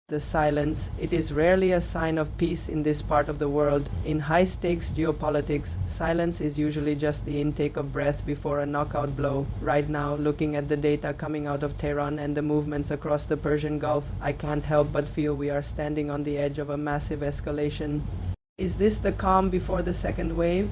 The silence. It is rarely a sign of peace in this part of the world. In high-stakes geopolitics, silence is usually just the intake of breath before a knockout blow. Right now, looking at the data coming out of Tehran and the movements across the Persian Gulf, I can't help but feel we are standing on the edge of a massive escalation. Is this the calm before the second wave?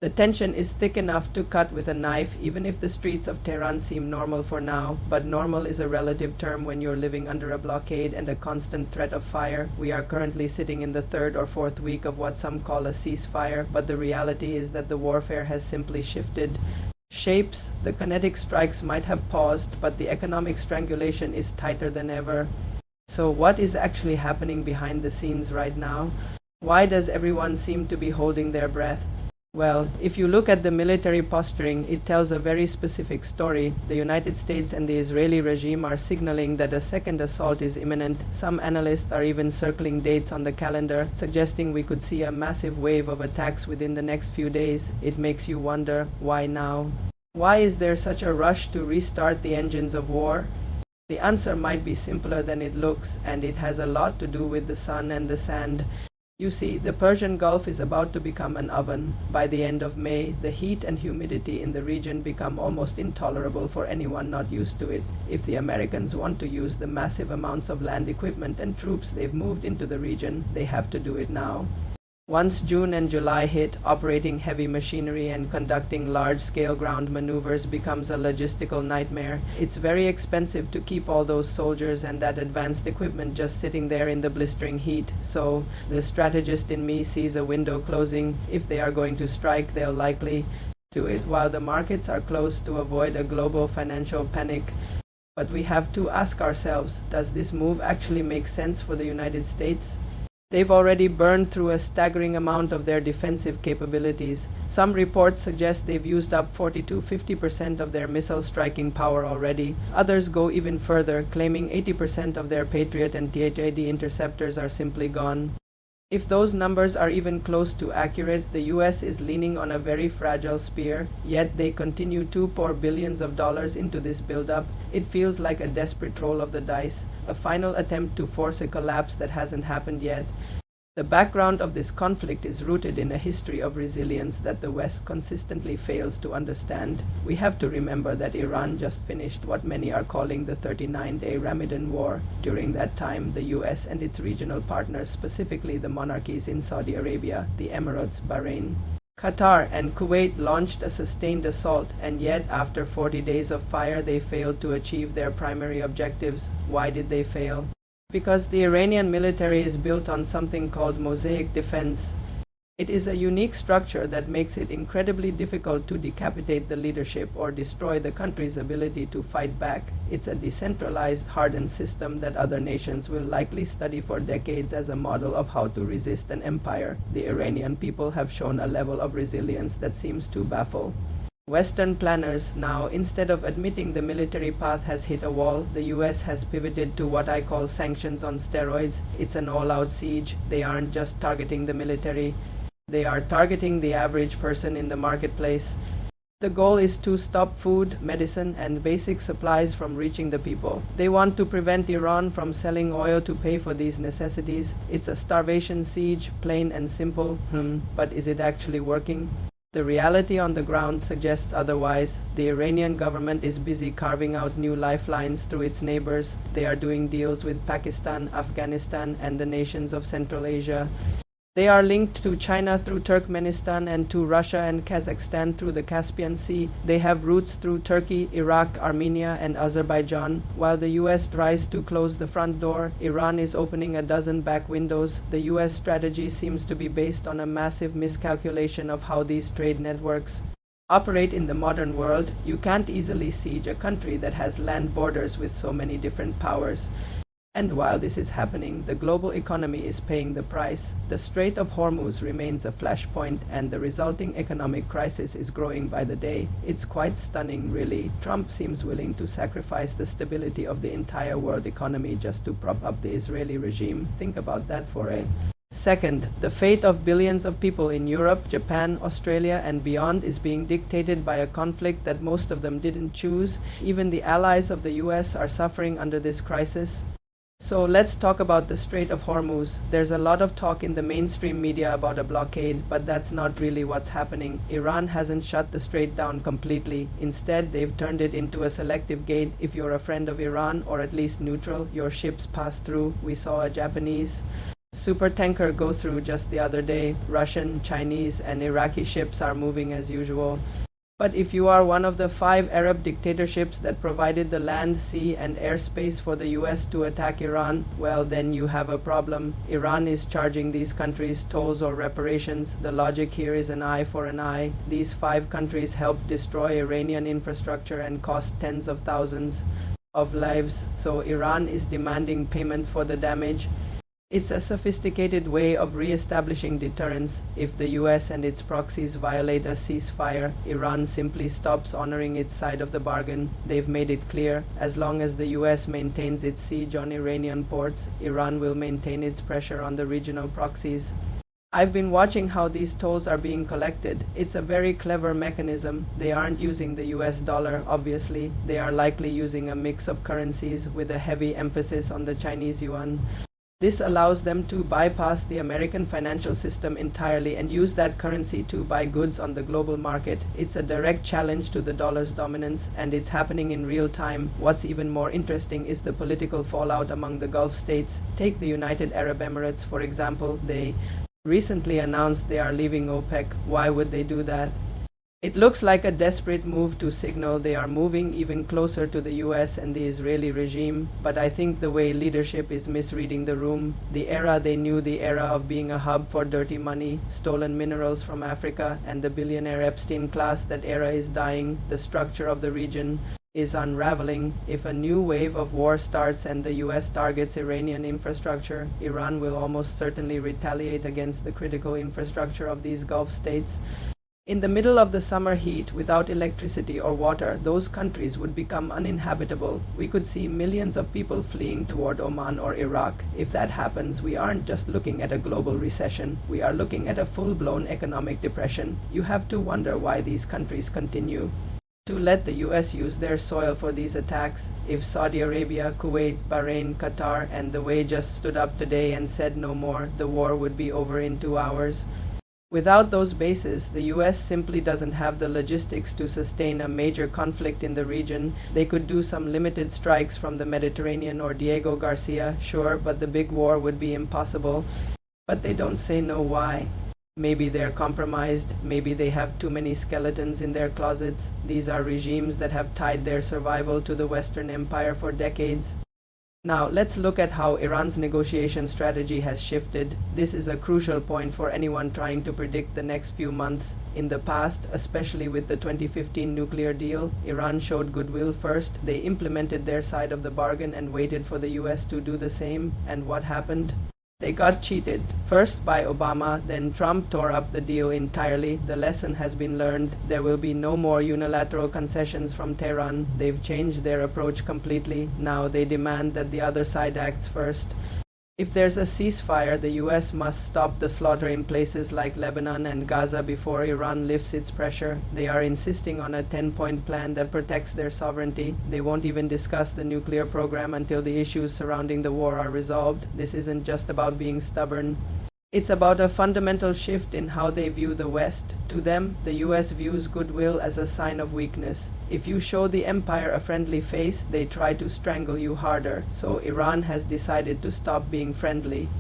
The tension is thick enough to cut with a knife, even if the streets of Tehran seem normal for now. But normal is a relative term when you're living under a blockade and a constant threat of fire. We are currently sitting in the third or fourth week of what some call a ceasefire, but the reality is that the warfare has simply shifted shapes. The kinetic strikes might have paused, but the economic strangulation is tighter than ever. So what is actually happening behind the scenes right now? Why does everyone seem to be holding their breath? Well, if you look at the military posturing, it tells a very specific story. The United States and the Israeli regime are signaling that a second assault is imminent. Some analysts are even circling dates on the calendar, suggesting we could see a massive wave of attacks within the next few days. It makes you wonder, why now? Why is there such a rush to restart the engines of war? The answer might be simpler than it looks, and it has a lot to do with the sun and the sand. You see, the Persian Gulf is about to become an oven. By the end of May, the heat and humidity in the region become almost intolerable for anyone not used to it. If the Americans want to use the massive amounts of land equipment and troops they've moved into the region, they have to do it now. Once June and July hit, operating heavy machinery and conducting large-scale ground maneuvers becomes a logistical nightmare. It's very expensive to keep all those soldiers and that advanced equipment just sitting there in the blistering heat. So, the strategist in me sees a window closing. If they are going to strike, they'll likely do it while the markets are closed to avoid a global financial panic. But we have to ask ourselves, does this move actually make sense for the United States? They've already burned through a staggering amount of their defensive capabilities. Some reports suggest they've used up 40–50% of their missile striking power already. Others go even further, claiming 80% of their Patriot and THAAD interceptors are simply gone. If those numbers are even close to accurate, the US is leaning on a very fragile spear, yet they continue to pour billions of dollars into this buildup. It feels like a desperate roll of the dice, a final attempt to force a collapse that hasn't happened yet. The background of this conflict is rooted in a history of resilience that the West consistently fails to understand. We have to remember that Iran just finished what many are calling the 39-day Ramadan War. During that time, the US and its regional partners, specifically the monarchies in Saudi Arabia, the Emirates, Bahrain, Qatar, and Kuwait, launched a sustained assault, and yet after 40 days of fire they failed to achieve their primary objectives. Why did they fail? Because the Iranian military is built on something called mosaic defense. It is a unique structure that makes it incredibly difficult to decapitate the leadership or destroy the country's ability to fight back. It's a decentralized, hardened system that other nations will likely study for decades as a model of how to resist an empire. The Iranian people have shown a level of resilience that seems to baffle Western planners. Now, instead of admitting the military path has hit a wall, the US has pivoted to what I call sanctions on steroids. It's an all-out siege. They aren't just targeting the military. They are targeting the average person in the marketplace. The goal is to stop food, medicine, and basic supplies from reaching the people. They want to prevent Iran from selling oil to pay for these necessities. It's a starvation siege, plain and simple. But is it actually working? The reality on the ground suggests otherwise. The Iranian government is busy carving out new lifelines through its neighbors. They are doing deals with Pakistan, Afghanistan, and the nations of Central Asia. They are linked to China through Turkmenistan and to Russia and Kazakhstan through the Caspian Sea. They have roots through Turkey, Iraq, Armenia, and Azerbaijan. While the US tries to close the front door, Iran is opening a dozen back windows. The US strategy seems to be based on a massive miscalculation of how these trade networks operate in the modern world. You can't easily siege a country that has land borders with so many different powers. And while this is happening, the global economy is paying the price. The Strait of Hormuz remains a flashpoint, and the resulting economic crisis is growing by the day. It's quite stunning, really. Trump seems willing to sacrifice the stability of the entire world economy just to prop up the Israeli regime. Think about that for a second. The fate of billions of people in Europe, Japan, Australia, and beyond is being dictated by a conflict that most of them didn't choose. Even the allies of the US are suffering under this crisis. So let's talk about the Strait of Hormuz. There's a lot of talk in the mainstream media about a blockade, but that's not really what's happening. Iran hasn't shut the strait down completely. Instead, they've turned it into a selective gate. If you're a friend of Iran, or at least neutral, your ships pass through. We saw a Japanese supertanker go through just the other day. Russian, Chinese, and Iraqi ships are moving as usual. But if you are one of the 5 Arab dictatorships that provided the land, sea, and airspace for the US to attack Iran, well, then you have a problem. Iran is charging these countries tolls or reparations. The logic here is an eye for an eye. These 5 countries helped destroy Iranian infrastructure and cost tens of thousands of lives. So Iran is demanding payment for the damage. It's a sophisticated way of re-establishing deterrence. If the US and its proxies violate a ceasefire, Iran simply stops honoring its side of the bargain. They've made it clear, as long as the US maintains its siege on Iranian ports, Iran will maintain its pressure on the regional proxies. I've been watching how these tolls are being collected. It's a very clever mechanism. They aren't using the US dollar, obviously. They are likely using a mix of currencies with a heavy emphasis on the Chinese yuan. This allows them to bypass the American financial system entirely and use that currency to buy goods on the global market. It's a direct challenge to the dollar's dominance, and it's happening in real time. What's even more interesting is the political fallout among the Gulf states. Take the United Arab Emirates, for example. They recently announced they are leaving OPEC. Why would they do that? It looks like a desperate move to signal they are moving even closer to the US and the Israeli regime, but I think the way leadership is misreading the room. The era they knew, the era of being a hub for dirty money, stolen minerals from Africa, and the billionaire Epstein class, that era is dying. The structure of the region is unraveling. If a new wave of war starts and the US targets Iranian infrastructure, Iran will almost certainly retaliate against the critical infrastructure of these Gulf states. In the middle of the summer heat, without electricity or water, those countries would become uninhabitable. We could see millions of people fleeing toward Oman or Iraq. If that happens, we aren't just looking at a global recession. We are looking at a full-blown economic depression. You have to wonder why these countries continue to let the US use their soil for these attacks. If Saudi Arabia, Kuwait, Bahrain, Qatar, and the way just stood up today and said no more, the war would be over in 2 hours. Without those bases, the US simply doesn't have the logistics to sustain a major conflict in the region. They could do some limited strikes from the Mediterranean or Diego Garcia, sure, but the big war would be impossible. But they don't say no. Why? Maybe they're compromised. Maybe they have too many skeletons in their closets. These are regimes that have tied their survival to the Western Empire for decades. Now, let's look at how Iran's negotiation strategy has shifted. This is a crucial point for anyone trying to predict the next few months. In the past, especially with the 2015 nuclear deal, Iran showed goodwill first. They implemented their side of the bargain and waited for the US to do the same. And what happened? They got cheated, first by Obama, then Trump tore up the deal entirely. The lesson has been learned. There will be no more unilateral concessions from Tehran. They've changed their approach completely. Now they demand that the other side acts first. If there's a ceasefire, the US must stop the slaughter in places like Lebanon and Gaza before Iran lifts its pressure. They are insisting on a 10-point plan that protects their sovereignty. They won't even discuss the nuclear program until the issues surrounding the war are resolved. This isn't just about being stubborn. It's about a fundamental shift in how they view the West. To them, the US views goodwill as a sign of weakness. If you show the empire a friendly face, they try to strangle you harder. So Iran has decided to stop being friendly.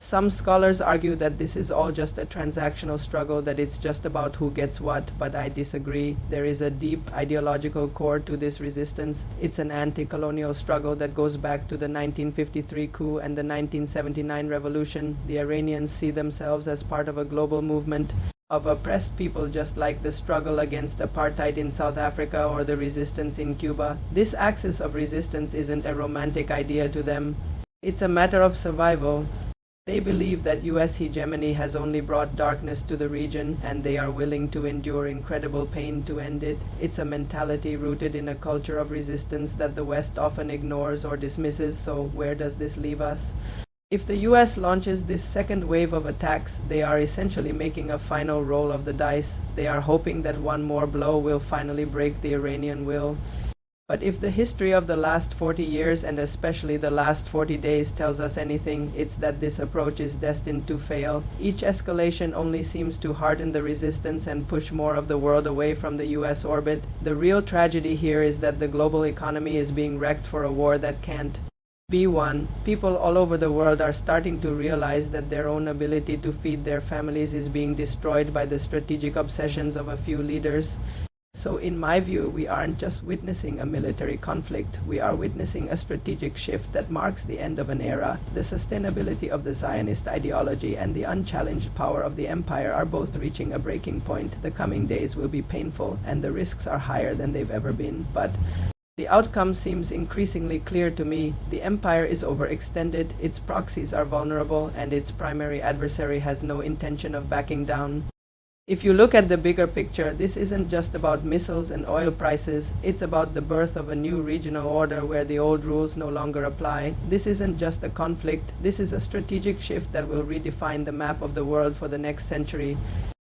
Some scholars argue that this is all just a transactional struggle, that it's just about who gets what, but I disagree. There is a deep ideological core to this resistance. It's an anti-colonial struggle that goes back to the 1953 coup and the 1979 revolution. The Iranians see themselves as part of a global movement of oppressed people, just like the struggle against apartheid in South Africa or the resistance in Cuba. This axis of resistance isn't a romantic idea to them. It's a matter of survival. They believe that US hegemony has only brought darkness to the region, and they are willing to endure incredible pain to end it. It's a mentality rooted in a culture of resistance that the West often ignores or dismisses. So where does this leave us? If the US launches this second wave of attacks, they are essentially making a final roll of the dice. They are hoping that one more blow will finally break the Iranian will. But if the history of the last 40 years and especially the last 40 days tells us anything, it's that this approach is destined to fail. Each escalation only seems to harden the resistance and push more of the world away from the US orbit. The real tragedy here is that the global economy is being wrecked for a war that can't be won. People all over the world are starting to realize that their own ability to feed their families is being destroyed by the strategic obsessions of a few leaders. So in my view, we aren't just witnessing a military conflict, we are witnessing a strategic shift that marks the end of an era. The sustainability of the Zionist ideology and the unchallenged power of the empire are both reaching a breaking point. The coming days will be painful, and the risks are higher than they've ever been. But the outcome seems increasingly clear to me. The empire is overextended, its proxies are vulnerable, and its primary adversary has no intention of backing down. If you look at the bigger picture, this isn't just about missiles and oil prices, it's about the birth of a new regional order where the old rules no longer apply. This isn't just a conflict, this is a strategic shift that will redefine the map of the world for the next century.